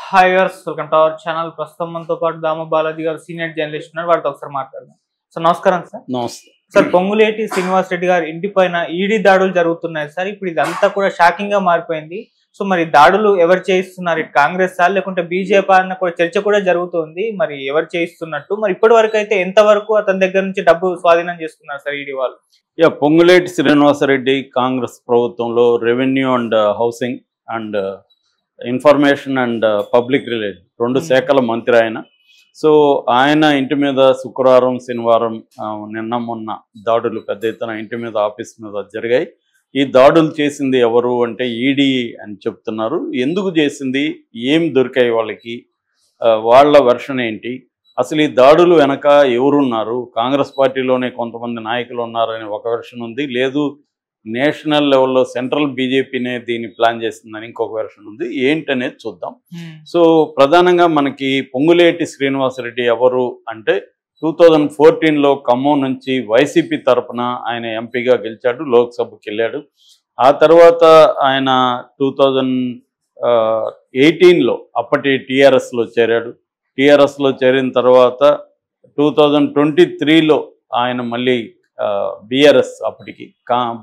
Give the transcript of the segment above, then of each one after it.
Hi viewers, welcome to our channel. ప్రస్తుతం మనతో పాటు దామ బాలాజీ గారు సీనియర్ జర్నలిస్ట్ ఉన్నారు. వారితో ఒకసారి మాట్లాడదాం. సార్ నమస్కారం. నమస్తే సార్, పొంగులేటి శ్రీనివాస్ రెడ్డి గారి ఇంటి పైన ఈడీ దాడులు జరుగుతున్నాయి సార్. ఇప్పుడు ఇదంతా కూడా షాకింగ్ గా మారిపోయింది. సో మరి దాడులు ఎవరు చేయిస్తున్నారు? ఇటు కాంగ్రెస్ సార్ లేకుంటే బీజేపీ అన్న కూడా చర్చ కూడా జరుగుతుంది. మరి ఎవరు చేయిస్తున్నట్టు, మరి ఇప్పటి వరకు అయితే ఎంతవరకు అతని దగ్గర నుంచి డబ్బు స్వాధీనం చేసుకున్నారు సార్ ఈడీ వాళ్ళు? పొంగులేటి శ్రీనివాసరెడ్డి కాంగ్రెస్ ప్రభుత్వంలో revenue and housing and information and public relation రెండు శాఖల మంత్రి ఆయన. సో ఆయన ఇంటి మీద శుక్రవారం శనివారం నిన్న మొన్న దాడులు పెద్ద ఎత్తున ఇంటి మీద ఆఫీస్ మీద జరిగాయి. ఈ దాడులు చేసింది ఎవరు అంటే ఈడీ అని చెప్తున్నారు. ఎందుకు చేసింది, ఏం దొరికాయి వాళ్ళకి, వాళ్ళ వెర్షన్ ఏంటి, అసలు ఈ దాడులు వెనక ఎవరున్నారు, కాంగ్రెస్ పార్టీలోనే కొంతమంది నాయకులు ఉన్నారని ఒక వెర్షన్ ఉంది, లేదు నేషనల్ లెవెల్లో సెంట్రల్ బీజేపీనే దీన్ని ప్లాన్ చేస్తుందని ఇంకొక వెర్షన్ ఉంది. ఏంటనేది చూద్దాం. సో ప్రధానంగా మనకి పొంగులేటి శ్రీనివాసరెడ్డి ఎవరు అంటే 2014లో ఖమ్మం నుంచి వైసీపీ తరఫున ఆయన ఎంపీగా గెలిచాడు, లోక్సభకి వెళ్ళాడు. ఆ తర్వాత ఆయన 2018లో అప్పటి టీఆర్ఎస్లో చేరాడు. టీఆర్ఎస్లో చేరిన తర్వాత 2023లో ఆయన మళ్ళీ బీఆర్ఎస్ అప్పటికి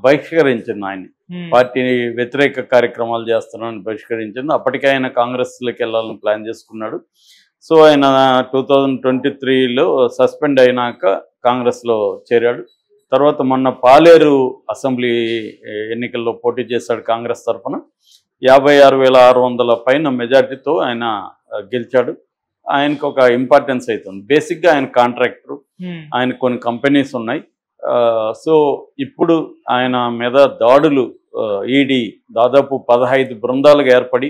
బహిష్కరించింది. ఆయన పార్టీ వ్యతిరేక కార్యక్రమాలు చేస్తున్నారని బహిష్కరించింది. అప్పటికే ఆయన కాంగ్రెస్లోకి వెళ్ళాలని ప్లాన్ చేసుకున్నాడు. సో ఆయన 2023లో సస్పెండ్ అయినాక కాంగ్రెస్లో చేరాడు. తర్వాత మొన్న పాలేరు అసెంబ్లీ ఎన్నికల్లో పోటీ చేశాడు కాంగ్రెస్ తరఫున. 56,600 పైన మెజార్టీతో ఆయన గెలిచాడు. ఆయనకు ఒక ఇంపార్టెన్స్ అవుతుంది. బేసిక్గా ఆయన కాంట్రాక్టర్, ఆయన కొన్ని కంపెనీస్ ఉన్నాయి. సో ఇప్పుడు ఆయన మీద దాడులు ఈడీ దాదాపు 15 బృందాలుగా ఏర్పడి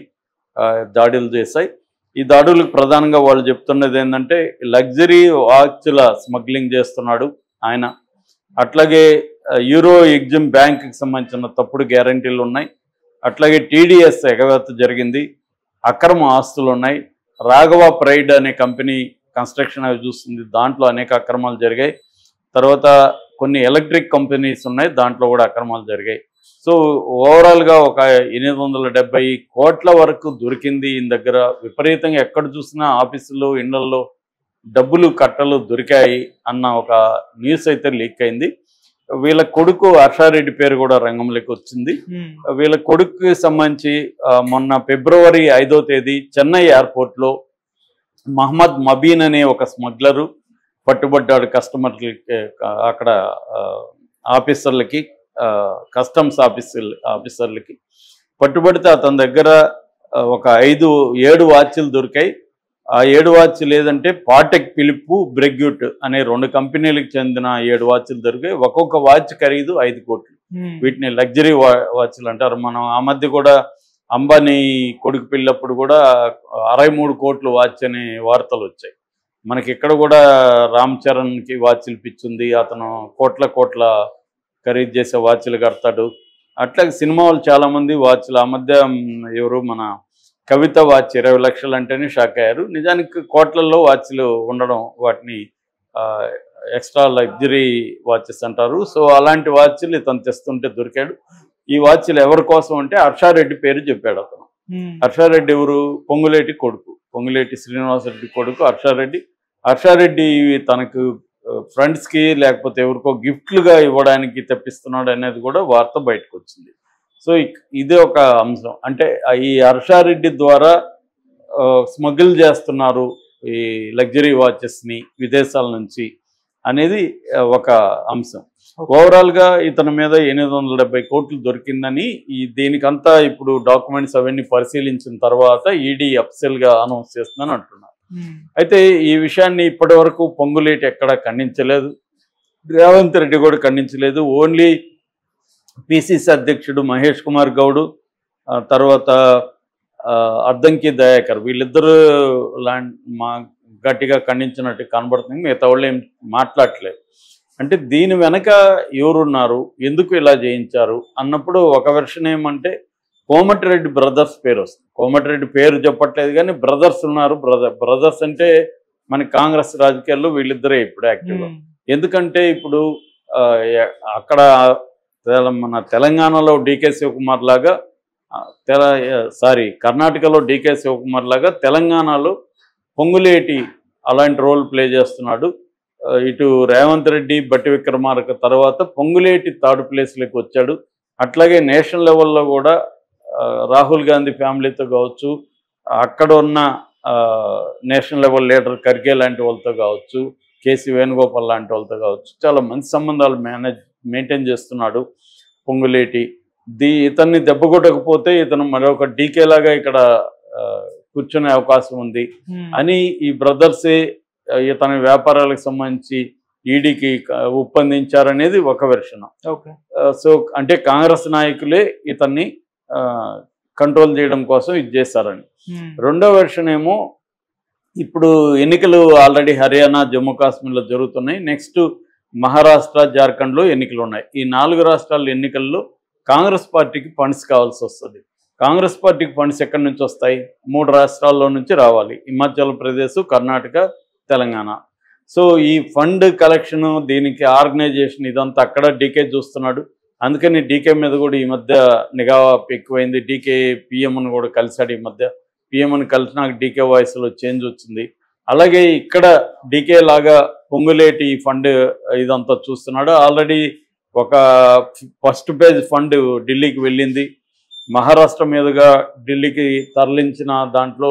దాడులు చేశాయి. ఈ దాడులకు ప్రధానంగా వాళ్ళు చెప్తున్నది ఏంటంటే లగ్జరీ వాచ్ల స్మగ్లింగ్ చేస్తున్నాడు ఆయన. అట్లాగే యూరో ఎగ్జిమ్ బ్యాంకుకి సంబంధించిన తప్పుడు గ్యారంటీలు ఉన్నాయి. అట్లాగే టీడీఎస్ ఎగవేత జరిగింది, అక్రమ ఆస్తులు ఉన్నాయి. రాఘవ ప్రైడ్ అనే కంపెనీ కన్స్ట్రక్షన్ అవి చూస్తుంది, దాంట్లో అనేక అక్రమాలు జరిగాయి. తర్వాత కొన్ని ఎలక్ట్రిక్ కంపెనీస్ ఉన్నాయి, దాంట్లో కూడా అక్రమాలు జరిగాయి. సో ఓవరాల్గా ఒక 870 కోట్ల వరకు దొరికింది ఈయన దగ్గర. విపరీతంగా ఎక్కడ చూసినా ఆఫీసుల్లో ఇళ్లలో డబ్బులు కట్టలు దొరికాయి అన్న ఒక న్యూస్ అయితే లీక్ అయింది. వీళ్ళ కొడుకు హర్షారెడ్డి పేరు కూడా రంగంలోకి వచ్చింది. వీళ్ళ కొడుకుకి సంబంధించి మొన్న ఫిబ్రవరి 5వ తేదీ చెన్నై ఎయిర్పోర్ట్లో మహమ్మద్ మబీన్ అనే ఒక స్మగ్లరు పట్టుబడ్డాడు. కస్టమర్లకి అక్కడ ఆఫీసర్లకి, కస్టమ్స్ ఆఫీసర్లకి పట్టుబడితే అతని దగ్గర ఒక 7 వాచ్లు దొరికాయి. ఆ 7 వాచ్ లేదంటే పాటెక్ పిలుపు బ్రెగ్యూట్ అనే 2 కంపెనీలకు చెందిన 7 వాచ్లు దొరికాయి. ఒక్కొక్క వాచ్ ఖరీదు 5 కోట్లు. వీటిని లగ్జరీ వాచ్లు అంటారు. మనం ఆ మధ్య కూడా అంబానీ కొడుకు పిల్లప్పుడు కూడా 63 కోట్లు వాచ్ అనే వార్తలు వచ్చాయి. మనకి ఇక్కడ కూడా రామ్ చరణ్కి వాచ్లు పిచ్చుంది, అతను కోట్ల ఖరీదు చేసే వాచ్లు కడతాడు. అట్లాగే సినిమా వాళ్ళు చాలామంది వాచ్లు, ఆ మధ్య ఎవరు మన కవిత వాచ్ 20 లక్షలు అంటేనే షాక్ అయ్యారు. నిజానికి కోట్లలో వాచ్లు ఉండడం, వాటిని ఎక్స్ట్రా లగ్జరీ వాచెస్ అంటారు. సో అలాంటి వాచ్లు ఇతను తెస్తుంటే దొరికాడు. ఈ వాచ్లు ఎవరి కోసం అంటే హర్షారెడ్డి పేరు చెప్పాడు అతను. హర్షారెడ్డి ఎవరు? పొంగులేటి కొడుకు, పొంగులేటి శ్రీనివాసరెడ్డి కొడుకు హర్షారెడ్డి తనకు ఫ్రెండ్స్కి లేకపోతే ఎవరికో గిఫ్ట్లుగా ఇవ్వడానికి తెప్పిస్తున్నాడు అనేది కూడా వార్త బయటకు వచ్చింది. సో ఇదే ఒక అంశం. అంటే ఈ హర్షారెడ్డి ద్వారా స్మగిల్ చేస్తున్నారు ఈ లగ్జరీ వాచెస్ని విదేశాల నుంచి అనేది ఒక అంశం. ఓవరాల్గా ఇతని మీద 870 కోట్లు దొరికిందని దీనికంతా ఇప్పుడు డాక్యుమెంట్స్ అవన్నీ పరిశీలించిన తర్వాత ఈడీ అఫీషియల్గా అనౌన్స్ చేస్తుందని అంటున్నారు. అయితే ఈ విషయాన్ని ఇప్పటి వరకు పొంగులేటి ఎక్కడ ఖండించలేదు, రేవంత్ రెడ్డి కూడా ఖండించలేదు. ఓన్లీ పిసిసి అధ్యక్షుడు మహేష్ కుమార్ గౌడ్, తర్వాత అద్దంకి దయాకర్, వీళ్ళిద్దరూ గట్టిగా ఖండించినట్టు కనబడుతుంది. మిగతా వాళ్ళు ఏం మాట్లాడలేదు. అంటే దీని వెనక ఎవరున్నారు, ఎందుకు ఇలా చేయించారు అన్నప్పుడు ఒక వెర్షన్ ఏమంటే కోమటిరెడ్డి బ్రదర్స్ పేరు వస్తుంది. కోమటిరెడ్డి పేరు చెప్పట్లేదు కానీ బ్రదర్స్ ఉన్నారు. బ్రదర్స్ అంటే మన కాంగ్రెస్ రాజకీయాల్లో వీళ్ళిద్దరే ఇప్పుడు యాక్టివ్గా. ఎందుకంటే ఇప్పుడు అక్కడ మన తెలంగాణలో డీకే శివకుమార్ లాగా కర్ణాటకలో డీకే శివకుమార్ లాగా తెలంగాణలో పొంగులేటి అలాంటి రోల్ ప్లే చేస్తున్నాడు. ఇటు రేవంత్ రెడ్డి, బట్టి విక్రమార్క తర్వాత పొంగులేటి థర్డ్ ప్లేస్లోకి వచ్చాడు. అట్లాగే నేషనల్ లెవెల్లో కూడా రాహుల్ గాంధీ ఫ్యామిలీతో కావచ్చు, అక్కడ ఉన్న నేషనల్ లెవెల్ లీడర్ ఖర్గే లాంటి వాళ్ళతో కావచ్చు, కేసీ వేణుగోపాల్ లాంటి వాళ్ళతో కావచ్చు, చాలా మంచి సంబంధాలు మెయింటైన్ చేస్తున్నాడు పొంగులేటి. ఇతన్ని దెబ్బ కొట్టకపోతే ఇతను మరొక డీకే లాగా ఇక్కడ కూర్చునే అవకాశం ఉంది అని ఈ బ్రదర్సే ఇతని వ్యాపారాలకు సంబంధించి ఈడీకి ఒప్పందించారనేది ఒక వెర్షన్. సో అంటే కాంగ్రెస్ నాయకులే ఇతన్ని కంట్రోల్ చేయడం కోసం ఇది చేశారని. రెండో వెర్షన్ ఏమో ఇప్పుడు ఎన్నికలు ఆల్రెడీ హర్యానా, జమ్మూ కాశ్మీర్లో జరుగుతున్నాయి. నెక్స్ట్ మహారాష్ట్ర, జార్ఖండ్లో ఎన్నికలు ఉన్నాయి. ఈ 4 రాష్ట్రాల ఎన్నికల్లో కాంగ్రెస్ పార్టీకి ఫండ్స్ కావాల్సి వస్తుంది. కాంగ్రెస్ పార్టీకి ఫండ్స్ ఎక్కడి నుంచి వస్తాయి? 3 రాష్ట్రాల్లో నుంచి రావాలి, హిమాచల్ ప్రదేశ్, కర్ణాటక, తెలంగాణ. సో ఈ ఫండ్ కలెక్షన్, దీనికి ఆర్గనైజేషన్ ఇదంతా అక్కడ డీకే చూస్తున్నాడు. అందుకని డీకే మీద కూడా ఈ మధ్య నిఘా ఎక్కువైంది. డీకే పిఎంను కూడా కలిశాడు. ఈ మధ్య పిఎంను కలిసినాక డీకే వాయిస్లో చేంజ్ వచ్చింది. అలాగే ఇక్కడ డీకే లాగా పొంగులేటి ఫండ్ ఇదంతా చూస్తున్నాడు. ఆల్రెడీ ఒక ఫస్ట్ పేజ్ ఫండ్ ఢిల్లీకి వెళ్ళింది. మహారాష్ట్ర మీదుగా ఢిల్లీకి తరలించిన దాంట్లో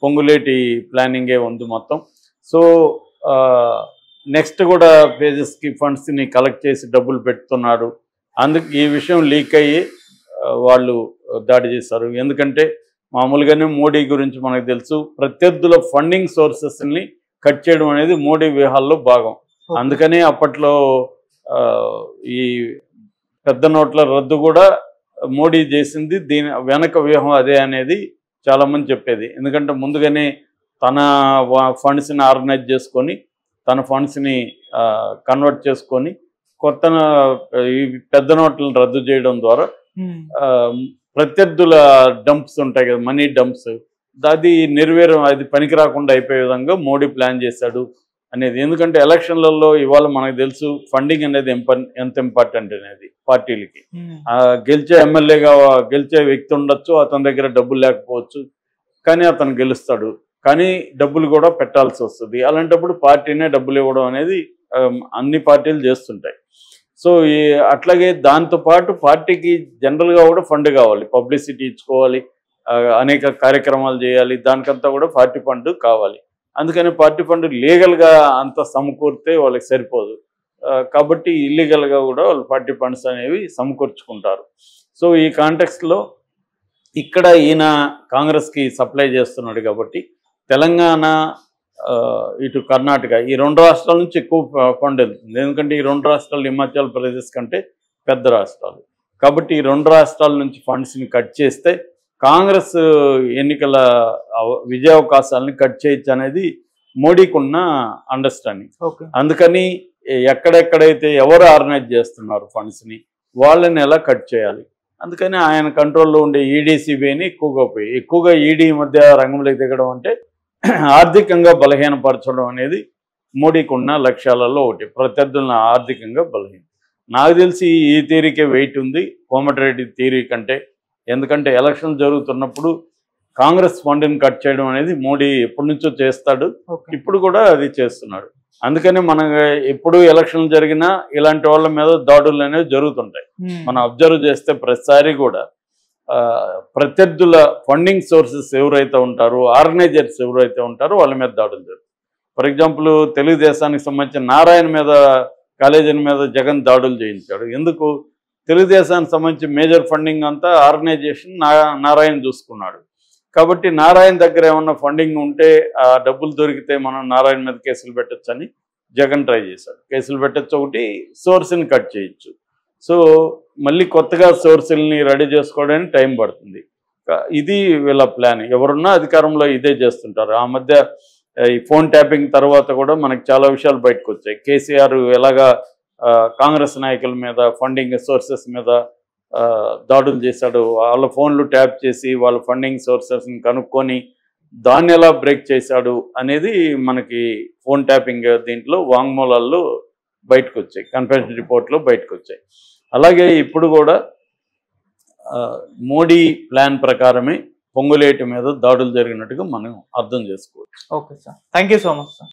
పొంగులేటి ప్లానింగే ఉంది మొత్తం. సో నెక్స్ట్ కూడా పేజెస్కి ఫండ్స్ని కలెక్ట్ చేసి డబ్బులు పెడుతున్నాడు. అందుకు ఈ విషయం లీక్ అయ్యి వాళ్ళు దాడి చేశారు. ఎందుకంటే మామూలుగానే మోడీ గురించి మనకు తెలుసు, ప్రత్యర్థుల ఫండింగ్ సోర్సెస్ని కట్ చేయడం అనేది మోడీ వ్యూహాల్లో భాగం. అందుకనే అప్పట్లో ఈ పెద్ద నోట్ల రద్దు కూడా మోడీ చేసింది. దీని వెనక వ్యూహం అదే అనేది చాలామంది చెప్పేది. ఎందుకంటే ముందుగానే తన ఫండ్స్ని ఆర్గనైజ్ చేసుకొని, తన ఫండ్స్ని కన్వర్ట్ చేసుకొని కొత్త ఈ పెద్ద నోట్లను రద్దు చేయడం ద్వారా ప్రత్యర్థుల డంప్స్ ఉంటాయి కదా, మనీ డంప్స్, అది అది పనికి రాకుండా అయిపోయే విధంగా మోడీ ప్లాన్ చేశాడు అనేది. ఎందుకంటే ఎలక్షన్లలో ఇవాళ మనకు తెలుసు ఫండింగ్ అనేది ఎంత ఇంపార్టెంట్ అనేది పార్టీలకి. గెలిచే ఎమ్మెల్యేగా గెలిచే వ్యక్తి ఉండొచ్చు, అతని దగ్గర డబ్బులు లేకపోవచ్చు, కానీ అతను గెలుస్తాడు, కానీ డబ్బులు కూడా పెట్టాల్సి వస్తుంది. అలాంటప్పుడు పార్టీనే డబ్బులు ఇవ్వడం అనేది అన్ని పార్టీలు చేస్తుంటాయి. సో అట్లాగే దాంతోపాటు పార్టీకి జనరల్గా కూడా ఫండ్ కావాలి, పబ్లిసిటీ ఇచ్చుకోవాలి, అనేక కార్యక్రమాలు చేయాలి, దానికంతా కూడా పార్టీ ఫండ్ కావాలి. అందుకని పార్టీ ఫండ్ లీగల్గా అంత సమకూరితే వాళ్ళకి సరిపోదు, కాబట్టి ఇల్లీగల్గా కూడా వాళ్ళు పార్టీ ఫండ్స్ అనేవి సమకూర్చుకుంటారు. సో ఈ కాంటెక్స్ట్లో ఇక్కడ ఈయన కాంగ్రెస్కి సప్లై చేస్తున్నాడు కాబట్టి తెలంగాణ, ఇటు కర్ణాటక, ఈ 2 రాష్ట్రాల నుంచి ఎక్కువ ఫండ్ వెళ్తుంది. ఎందుకంటే ఈ 2 రాష్ట్రాలు హిమాచల్ ప్రదేశ్ కంటే పెద్ద రాష్ట్రాలు కాబట్టి ఈ 2 రాష్ట్రాల నుంచి ఫండ్స్ని కట్ చేస్తే కాంగ్రెస్ ఎన్నికల విజయావకాశాలను కట్ చేయొచ్చు అనేది మోడీకి ఉన్న అండర్స్టాండింగ్. అందుకని ఎక్కడెక్కడైతే ఎవరు ఆర్గనైజ్ చేస్తున్నారు ఫండ్స్ని వాళ్ళని ఎలా కట్ చేయాలి, అందుకని ఆయన కంట్రోల్లో ఉండే ఈడీ, సిబిఐని ఎక్కువగా ఈడీ మధ్య రంగంలోకి దిగడం అంటే ఆర్థికంగా బలహీనపరచడం అనేది మోడీకి ఉన్న లక్ష్యాలలో ఒకటి, ప్రత్యర్థులను ఆర్థికంగా బలహీన. నాకు తెలిసి ఈ థియరీకే వెయిట్ ఉంది కోమటిరెడ్డి థియరీ కంటే. ఎందుకంటే ఎలక్షన్ జరుగుతున్నప్పుడు కాంగ్రెస్ ఫండ్ని కట్ చేయడం అనేది మోడీ ఎప్పటి నుంచో చేస్తాడు, ఇప్పుడు కూడా అది చేస్తున్నాడు. అందుకని మన ఎప్పుడు ఎలక్షన్లు జరిగినా ఇలాంటి వాళ్ళ మీద దాడులు అనేవి జరుగుతుంటాయి. మనం అబ్జర్వ్ చేస్తే ప్రతిసారి కూడా ప్రత్యర్థుల ఫండింగ్ సోర్సెస్ ఎవరైతే ఉంటారో, ఆర్గనైజర్స్ ఎవరైతే ఉంటారో వాళ్ళ మీద దాడులు జరుగుతాయి. ఫర్ ఎగ్జాంపుల్ తెలుగుదేశానికి సంబంధించిన నారాయణ మీద, కాలేజీల మీద జగన్ దాడులు చేయించాడు. ఎందుకు? తెలుగుదేశానికి సంబంధించి మేజర్ ఫండింగ్ అంతా ఆర్గనైజేషన్ నారాయణ చూసుకున్నాడు. కాబట్టి నారాయణ దగ్గర ఏమన్నా ఫండింగ్ ఉంటే, ఆ డబ్బులు దొరికితే మనం నారాయణ మీద కేసులు పెట్టచ్చని జగన్ ట్రై చేశాడు. కేసులు పెట్టచ్చు, ఒకటి సోర్స్ని కట్ చేయొచ్చు. సో మళ్ళీ కొత్తగా సోర్సుల్ని రెడీ చేసుకోవడానికి టైం పడుతుంది. ఇది వీళ్ళ ప్లాన్. ఎవరున్నా అధికారంలో ఇదే చేస్తుంటారు. ఆ మధ్య ఈ ఫోన్ ట్యాపింగ్ తర్వాత కూడా మనకు చాలా విషయాలు బయటకు వచ్చాయి. కేసీఆర్ ఎలాగా కాంగ్రెస్ నాయకుల మీద, ఫండింగ్ సోర్సెస్ మీద దాడులు చేశాడు, వాళ్ళ ఫోన్లు ట్యాప్ చేసి వాళ్ళ ఫండింగ్ సోర్సెస్ని కనుక్కొని దాన్ని ఎలా బ్రేక్ చేశాడు అనేది మనకి ఫోన్ ట్యాపింగ్ దీంట్లో వాంగ్మూలాల్లో బయటకు వచ్చాయి, కన్ఫెషన్ రిపోర్ట్లో బయటకు వచ్చాయి. అలాగే ఇప్పుడు కూడా మోడీ ప్లాన్ ప్రకారమే పొంగులేటి మీద దాడులు జరిగినట్టుగా మనం అర్థం చేసుకోవచ్చు. Okay sir, thank you so much sir.